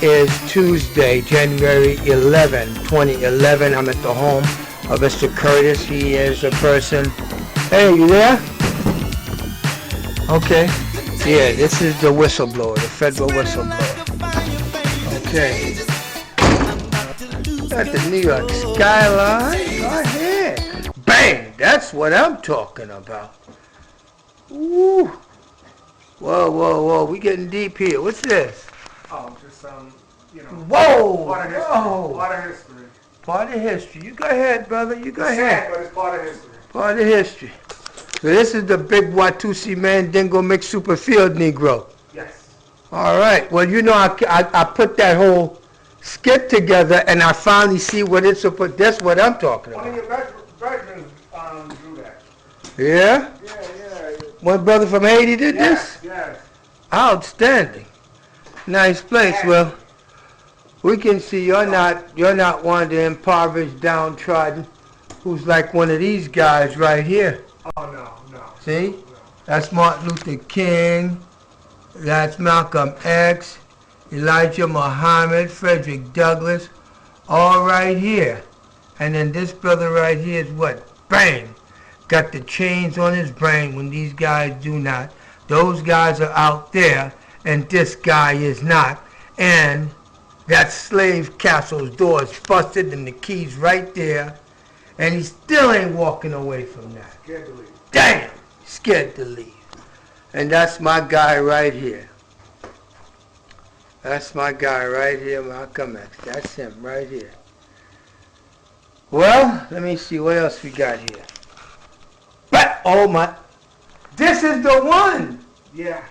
is Tuesday, January 11, 2011. I'm at the home of Mr. Curtis. He is a person. Hey, you there? Okay. Yeah, this is the whistleblower, the federal whistleblower. Okay. Got the New York skyline. Go ahead. Bang! That's what I'm talking about. Woo! Whoa, whoa, whoa. We getting deep here. What's this? Oh, just Whoa! part of history. Whoa! Part of history. Part of history. You go ahead, brother. You go Sad, ahead. but it's part of history. Part of history. So this is the big Watusi Mandingo mixed super field Negro. Yes. All right. Well, you know, I put that whole skit together, and I finally see what it's about. That's what I'm talking One of about. your veterans drew that. Yeah? Yeah. One brother from Haiti did this? Yes. Outstanding. Nice place. Well, we can see you're not one of the impoverished, downtrodden, who's like one of these guys right here. Oh, no. See? No. That's Martin Luther King. That's Malcolm X, Elijah Muhammad, Frederick Douglass, all right here. And then this brother right here is what? Bang! Got the chains on his brain when these guys do not. Those guys are out there, and this guy is not. And that slave castle's door is busted and the key's right there. And he still ain't walking away from that. Scared to leave. Damn! Scared to leave. And that's my guy right here. That's my guy right here, Malcolm X. That's him right here. Well, let me see what else we got here. But, oh my, this is the one! Yeah.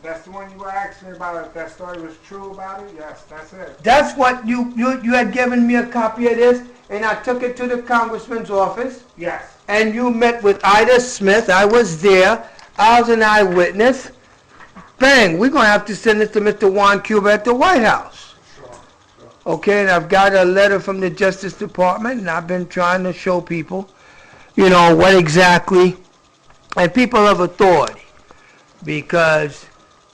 That's the one you were asking me about. If that story was true about it, yes, that's it. That's what you had given me a copy of this, and I took it to the congressman's office. Yes. And you met with Ida Smith. I was there. I was an eyewitness. Bang, we're going to have to send this to Mr. Juan Cuba at the White House. Sure. Okay, and I've got a letter from the Justice Department, and I've been trying to show people, what exactly, and people of authority, because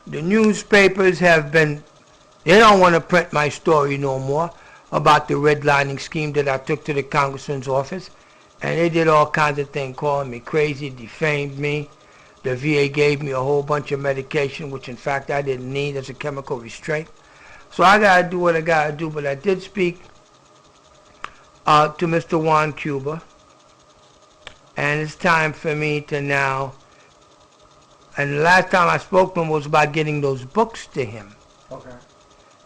the newspapers they don't want to print my story no more about the redlining scheme that I took to the congressman's office, and they did all kinds of things, calling me crazy, defamed me. The VA gave me a whole bunch of medication, which in fact I didn't need as a chemical restraint. So I got to do what I got to do, but I did speak to Mr. Juan Cuba, and it's time for me to now, and the last time I spoke to him was about getting those books to him. Okay.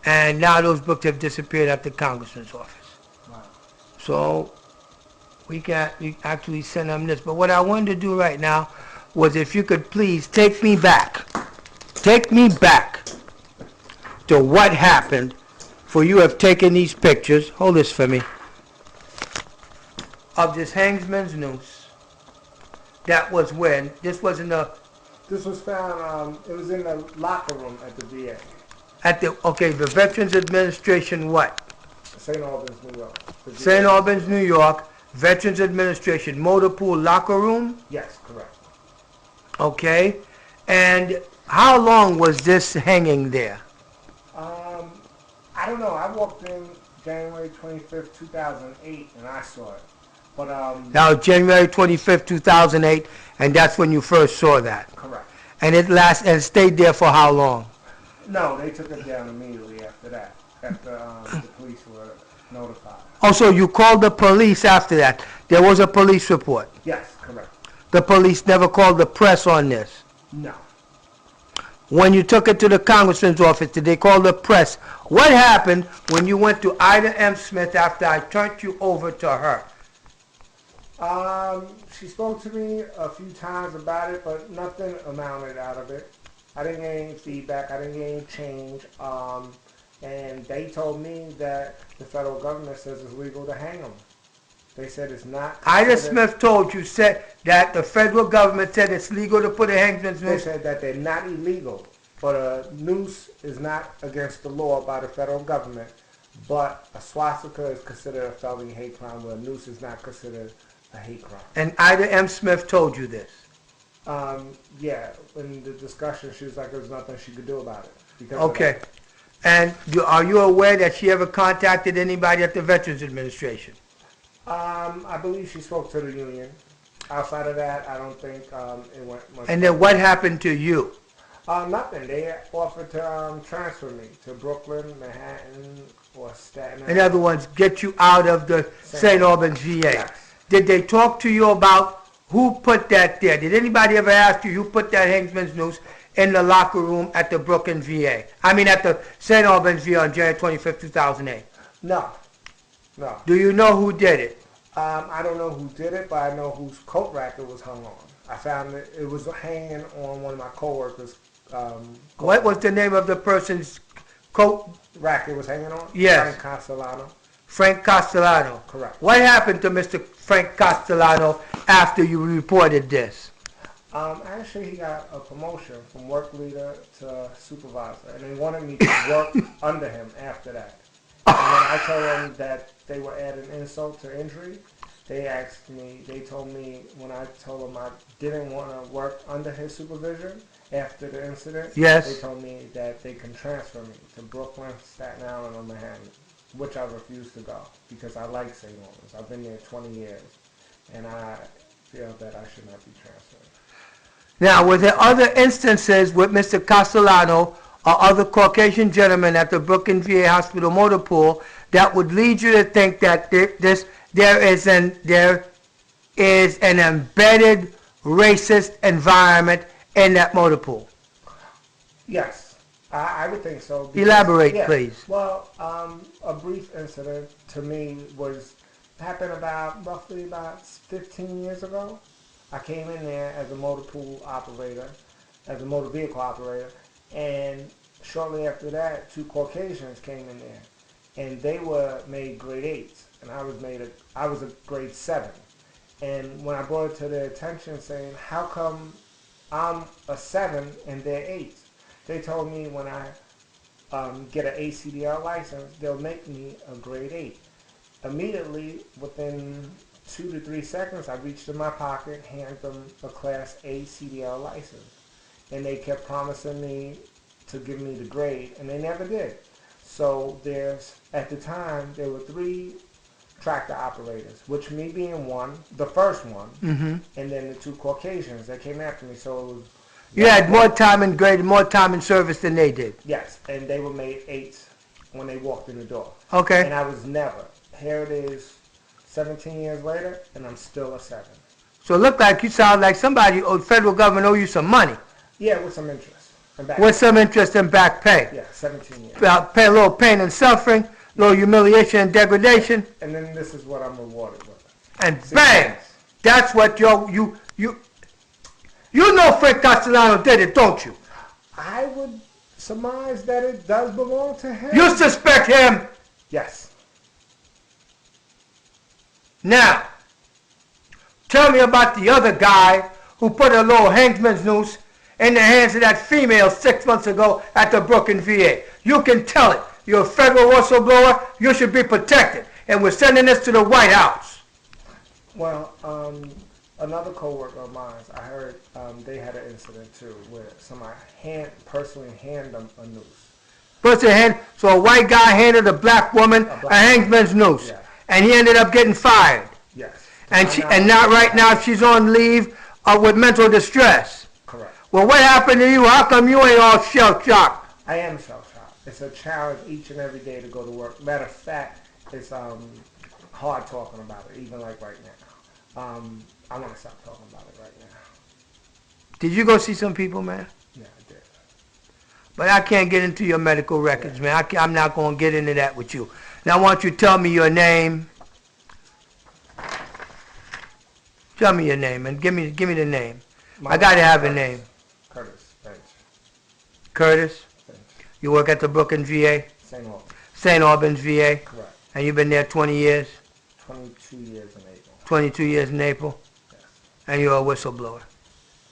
And now those books have disappeared at the congressman's office. Wow. So we actually send him this. But what I wanted to do right now was if you could please take me back to what happened, for you have taken these pictures, hold this for me, of this HANGMAN'S noose. That was when, this was This was found, it was in the locker room at the VA. the Veterans Administration what? St. Albans, New York. St. Albans, New York, Veterans Administration motor pool locker room? Yes, correct. Okay, and how long was this hanging there? I don't know. I walked in January 25th, 2008, and I saw it. But Now, January 25th, 2008, and that's when you first saw that. correct. And it stayed there for how long? No, they took it down immediately after that. After the police were notified. Oh, so you called the police after that. There was a police report. Yes, correct. The police never called the press on this. No. When you took it to the congressman's office, did they call the press? What happened when you went to Ida M. Smith after I turned you over to her? She spoke to me a few times about it, but nothing amounted out of it. I didn't get any feedback. I didn't get any change. And they told me that the federal government says it's legal to hang them. They said it's not. Ida Smith told you, said that the federal government said it's legal to put a hangman's They noose. said that they're not illegal, but a noose is not against the law by the federal government. But a swastika is considered a felony hate crime, where a noose is not considered a hate crime. And Ida M. Smith told you this. Yeah, in the discussion, she was like, there was nothing she could do about it. Okay. And are you aware that she ever contacted anybody at the Veterans Administration? I believe she spoke to the union. Outside of that, I don't think it went much. And then what happened to you? Nothing. They offered to transfer me to Brooklyn, Manhattan, or Staten Island. In other words, get you out of the St. Albans VA. Yes. Did they talk to you about who put that there? Did anybody ever ask you who put that HANGMAN'S noose in the locker room at the Brooklyn VA? I mean at the St. Albans VA on January 25th, 2008. No. No. Do you know who did it? I don't know who did it, but I know whose coat rack it was hung on. I found it was hanging on one of my coworkers. What was the name of the person's coat rack it was hanging on? Yes. Frank Castellano. Frank Castellano. Correct. What happened to Mr. Frank Castellano after you reported this? Actually, he got a promotion from work leader to supervisor, and they wanted me to work under him after that. And when I told them that they were adding insult to injury, they told me when I told them I didn't want to work under his supervision after the incident, yes, they told me that they can transfer me to Brooklyn, Staten Island, or Manhattan, which I refused to go because I like St. Albans. I've been there 20 years, and I feel that I should not be transferred. Now, were there other instances with Mr. Castellano or other Caucasian gentlemen at the Brooklyn VA Hospital motor pool that would lead you to think that there is an embedded racist environment in that motor pool? Yes, I would think so. Because, elaborate, yeah, please. Well, a brief incident to me happened roughly about 15 years ago. I came in there as a motor pool operator, as a motor vehicle operator, and shortly after that, 2 Caucasians came in there, and they were made grade 8s, and I was a grade 7. And when I brought it to their attention, saying, "How come I'm a 7 and they're 8s?" They told me when I get an ACDL license, they'll make me a grade 8. Immediately, within 2 to 3 seconds, I reached in my pocket, handed them a Class A CDL license. And they kept promising me to give me the grade, and they never did. So at the time, there were 3 tractor operators, which me being one, the first one, mm-hmm, and then the 2 Caucasians that came after me. So it was, you had more time in grade, more time in service than they did. Yes, and they were made 8s when they walked in the door. Okay. And I was never. Here it is, 17 years later, and I'm still a 7. So it looked like you sound like somebody, federal government owe you some money. Yeah, with some interest. With some interest in back pay. Yeah, 17 years. Pay a little pain and suffering, a little humiliation and degradation. And then this is what I'm rewarded with. And bang! That's what you know Frank Castellano did it, don't you? I would surmise that it does belong to him. You suspect him? Yes. Now, tell me about the other guy who put a little HANGMAN'S noose in the hands of that female 6 months ago at the Brooklyn VA. You can tell it. You're a federal whistleblower. You should be protected. And we're sending this to the White House. Well, another coworker of mine, I heard they had an incident too where somebody personally handed them a noose. So a white guy handed a black woman a HANGMAN'S noose. Yeah. And he ended up getting fired. Yes. And not right now she's on leave with mental distress. Correct. Well, what happened to you? How come you ain't all shell-shocked? I am shell-shocked. It's a challenge each and every day to go to work. Matter of fact, it's hard talking about it, even like right now. I want to stop talking about it right now. Did you go see some people, man? Yeah, I did. But I can't get into your medical records, man. I'm not going to get into that with you. Now, I want you to tell me your name. Tell me your name, and give me the name. I got to have a name. Curtis Bench. Curtis? Bench. You work at the Brooklyn VA? St. Albans. St. Albans VA? Correct. And you've been there 20 years? 22 years in April. 22 years in April? Yes. And you're a whistleblower?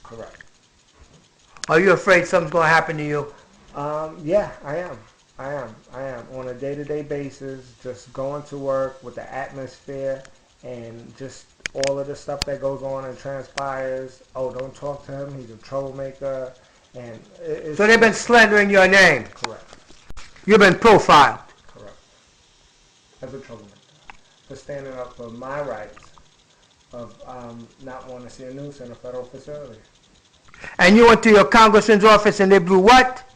Correct. Are you afraid something's going to happen to you? Yeah, I am. On a day-to-day basis, just going to work with the atmosphere and just all of the stuff that goes on and transpires. Oh, don't talk to him. He's a troublemaker. And so they've been slandering your name? Correct. You've been profiled. Correct. As a troublemaker. For standing up for my rights of not wanting to see a noose in a federal facility. And you went to your congressman's office and they blew what?